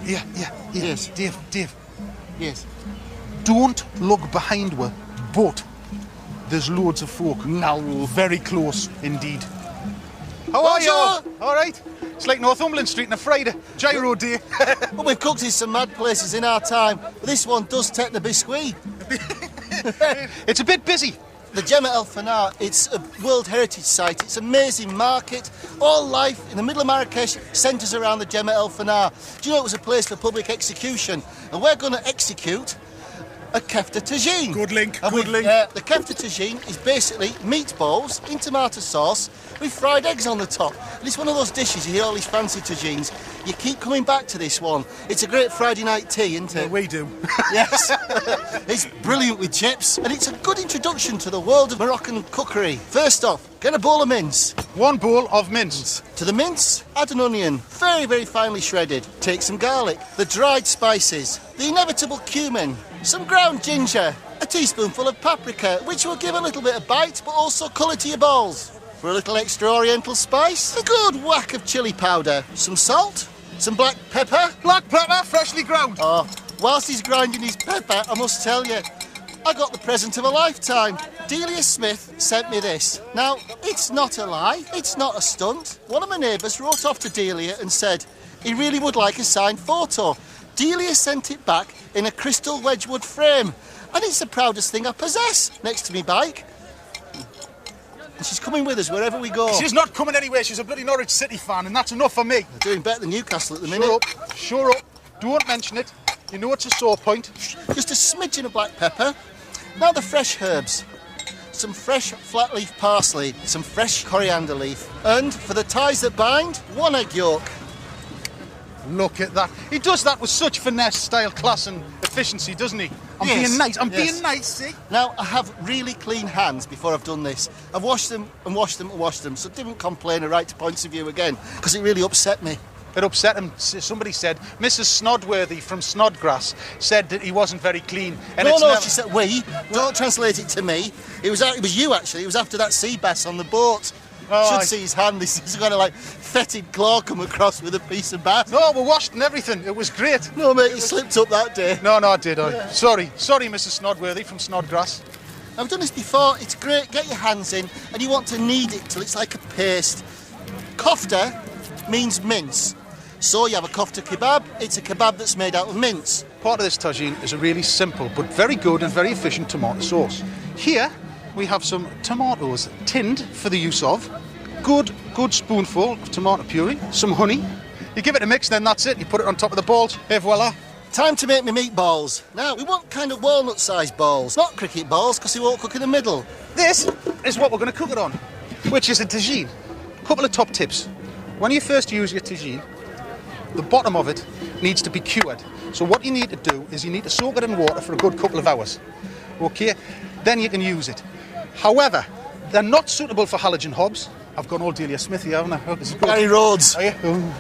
Yeah. Yes. Dave. Yes. Don't look behind her, but there's loads of folk now very close indeed. How are you? All right. It's like Northumberland Street on a Friday. Gyro day. Well, we've cooked in some mad places in our time, but this one does take the biscuit. It's a bit busy. The Gemma El Fanar, it's a World Heritage Site. It's an amazing market. All life in the middle of Marrakesh centres around the Gemma El Fanar. Do you know it was a place for public execution? And we're going to execute a kefta tagine. Good link. The kefta tagine is basically meatballs in tomato sauce with fried eggs on the top. And it's one of those dishes, you hear all these fancy tagines, you keep coming back to this one. It's a great Friday night tea, isn't it? Yeah, we do. Yes. It's brilliant with chips, and it's a good introduction to the world of Moroccan cookery. First off, get a bowl of mince. 1 bowl of mince. To the mince, add an onion, very, very finely shredded. Take some garlic, the dried spices, the inevitable cumin, some ground ginger, a teaspoonful of paprika, which will give a little bit of bite, but also colour to your bowls. For a little extra oriental spice, a good whack of chilli powder, some salt, some black pepper. Black pepper, freshly ground. Oh, whilst he's grinding his pepper, I must tell you, I got the present of a lifetime. Delia Smith sent me this. Now, it's not a lie, it's not a stunt. One of my neighbours wrote off to Delia and said he really would like a signed photo. Delia sent it back in a crystal Wedgwood frame, and it's the proudest thing I possess, next to me bike. And she's coming with us wherever we go. She's not coming anywhere. She's a bloody Norwich City fan, and that's enough for me. They're doing better than Newcastle at the minute. Shut up. Don't mention it. You know it's a sore point. Just a smidgen of black pepper. Now the fresh herbs. Some fresh flat leaf parsley, some fresh coriander leaf. And for the ties that bind, 1 egg yolk. Look at that. He does that with such finesse, style, class and efficiency, doesn't he? I'm Yes, being nice. I'm yes. being nice, see? Now, I have really clean hands before I've done this. I've washed them and washed them and washed them, so didn't complain or write to points of view again, because it really upset me. It upset him. Somebody said, Mrs. Snodworthy from Snodgrass said that he wasn't very clean. And She said we. Don't translate it to me. It was you, actually. It was after that sea bass on the boat. Should see his hand. He's got a fetid claw come across with a piece of bass. No, we washed and everything. It was great. No, mate, you slipped up that day. No, I did. Yeah. Sorry, Mrs. Snodworthy from Snodgrass. I've done this before. It's great. Get your hands in, and you want to knead it till it's like a paste. Kofta means mince. So you have a kofta kebab. It's a kebab that's made out of mince. Part of this tagine is a really simple but very good and very efficient tomato sauce. Here we have some tomatoes tinned for the use of. Good spoonful of tomato puree, some honey. You give it a mix, then that's it. You put it on top of the balls. Et voila. Time to make me meatballs. Now, we want kind of walnut-sized balls, not cricket balls, because they won't cook in the middle. This is what we're going to cook it on, which is a tagine. Couple of top tips. When you first use your tagine, the bottom of it needs to be cured. So what you need to do is you need to soak it in water for a good couple of hours. Okay? Then you can use it. However, they're not suitable for halogen hobs. I've gone all Delia Smith here, haven't I? Gary Rhodes. Are you?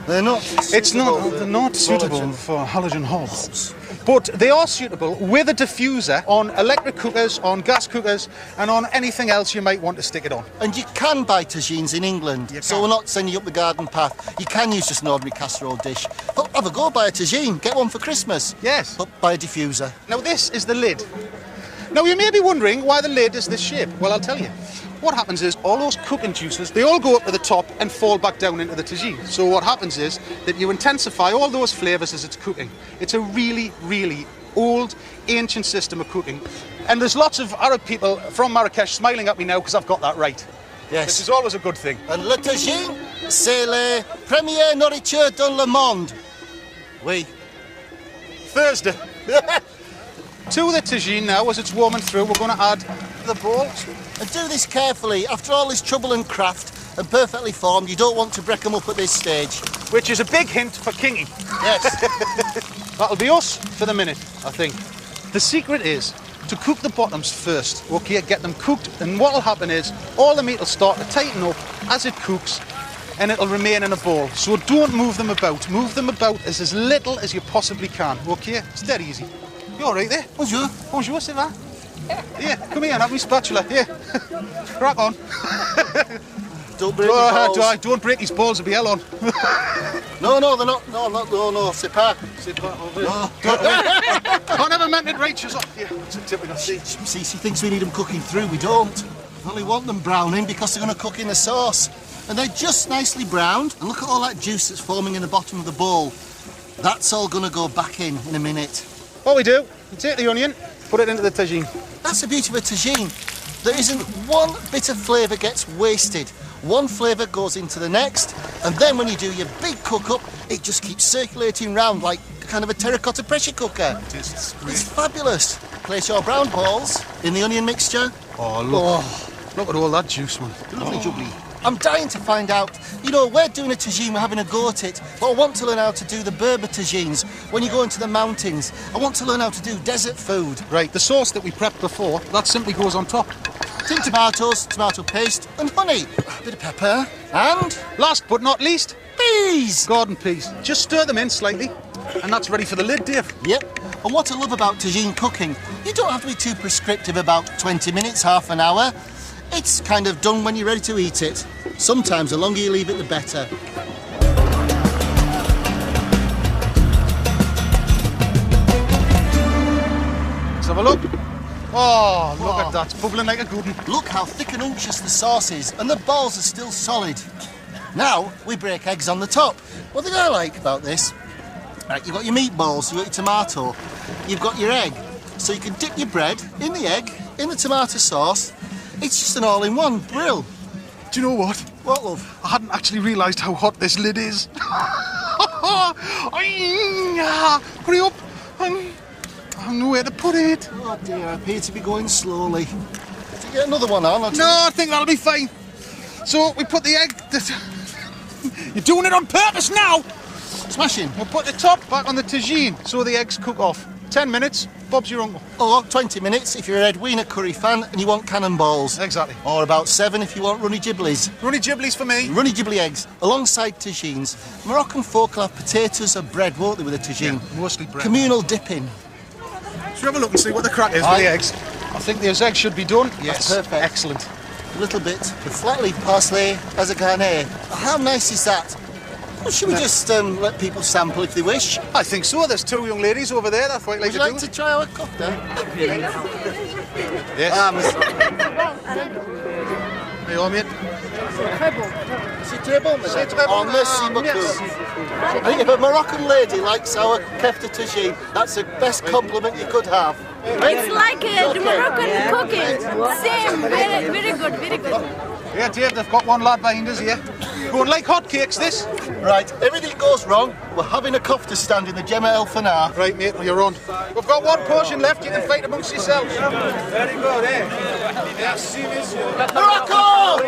They're not. They're not suitable for halogen hobs. But they are suitable with a diffuser on electric cookers, on gas cookers, and on anything else you might want to stick it on. And you can buy tagines in England, so we're not sending you up the garden path. You can use just an ordinary casserole dish. But have a go, buy a tagine, get one for Christmas. Yes. But buy a diffuser. Now this is the lid. Now you may be wondering why the lid is this shape. Well, I'll tell you. What happens is all those cooking juices, they all go up to the top and fall back down into the tagine. So what happens is that you intensify all those flavours as it's cooking. It's a really, really old, ancient system of cooking. And there's lots of Arab people from Marrakesh smiling at me now because I've got that right. Yes. This is always a good thing. And le tagine, c'est la première nourriture dans le monde. Oui. Thursday. To the tagine now, as it's warming through, we're going to add the balls. And do this carefully. After all this trouble and craft, and perfectly formed, you don't want to break them up at this stage. Which is a big hint for Kingy. Yes. That'll be us for the minute, I think. The secret is to cook the bottoms first, okay? Get them cooked, and what'll happen is all the meat will start to tighten up as it cooks, and it'll remain in a ball. So don't move them about. Move them about as little as you possibly can, okay? It's dead easy. You all right there? Bonjour. Bonjour, c'est va? Here, come here and have me spatula. Here. Crack on. Don't break your balls. Don't break his balls, it'll be hell on. No, they're not. No, c'est pas. No. I never meant it right, she's off. Yeah, it's a typical. See, she thinks we need them cooking through. We don't. We only want them browning because they're going to cook in the sauce. And they're just nicely browned. And look at all that juice that's forming in the bottom of the bowl. That's all going to go back in a minute. What we do, we take the onion, put it into the tagine. That's the beauty of a tagine. There isn't one bit of flavour gets wasted. One flavour goes into the next, and then when you do your big cook-up, it just keeps circulating round like kind of a terracotta pressure cooker. Tastes great. It's fabulous. Place your brown balls in the onion mixture. Oh, look. Look at all that juice, man. Lovely jubbly. I'm dying to find out. You know, we're doing a tagine, we're having a go at it, but I want to learn how to do the Berber tagines. When you go into the mountains, I want to learn how to do desert food. Right, the sauce that we prepped before, that simply goes on top. Tin tomatoes, tomato paste, and honey. A bit of pepper, and... Last but not least, peas! garden peas. Just stir them in slightly, and that's ready for the lid, Dave. Yep. And what I love about tagine cooking, you don't have to be too prescriptive about 20 minutes, half an hour. It's kind of done when you're ready to eat it. Sometimes the longer you leave it, the better. Let's have a look. Oh, look at that. It's bubbling like a good one. Look how thick and unctuous the sauce is, and the balls are still solid. Now, we break eggs on the top. What thing I like about this, right, you've got your meatballs, you've got your tomato, you've got your egg. So you can dip your bread in the egg, in the tomato sauce. It's just an all-in-one grill. Do you know what? What, love? I hadn't actually realised how hot this lid is. Hurry up. I have nowhere to put it. Oh dear, I appear to be going slowly. To get another one on, or No, I think that'll be fine. So we put the egg... You're doing it on purpose now. smashing. We'll put the top back on the tagine so the eggs cook off. 10 minutes, Bob's your uncle. Or 20 minutes if you're a Edwina curry fan and you want cannonballs. Exactly. Or about 7 if you want runny gibblies. Runny gibblies for me. Runny gibbly eggs, alongside tagines. Moroccan folk will have potatoes or bread, won't they, with a tagine? Yeah, mostly bread. Communal dipping. Should we have a look and see what the crack is with the eggs? I think those eggs should be done. Yes. That's perfect. Excellent. A little bit of flat leaf parsley as a garnier. How nice is that? Well, should we just let people sample if they wish? I think so. There's 2 young ladies over there that quite like Would you like to try our kofta? Yes. Hey, on, mate. C'est très bon, madame. Oh, merci beaucoup. I think if a Moroccan lady likes our kefta tagine, that's the best compliment you could have. It's like Moroccan cooking. Same, very good, very good. Yeah, Dave, they've got one lad behind us here. Going like hotcakes, this. Right, everything goes wrong. We're having a kofta stand in the Gemma El Fanar. Right, mate, you're on. We've got 1 portion left. You can fight amongst yourselves. Very good, eh? Merci, monsieur. Morocco!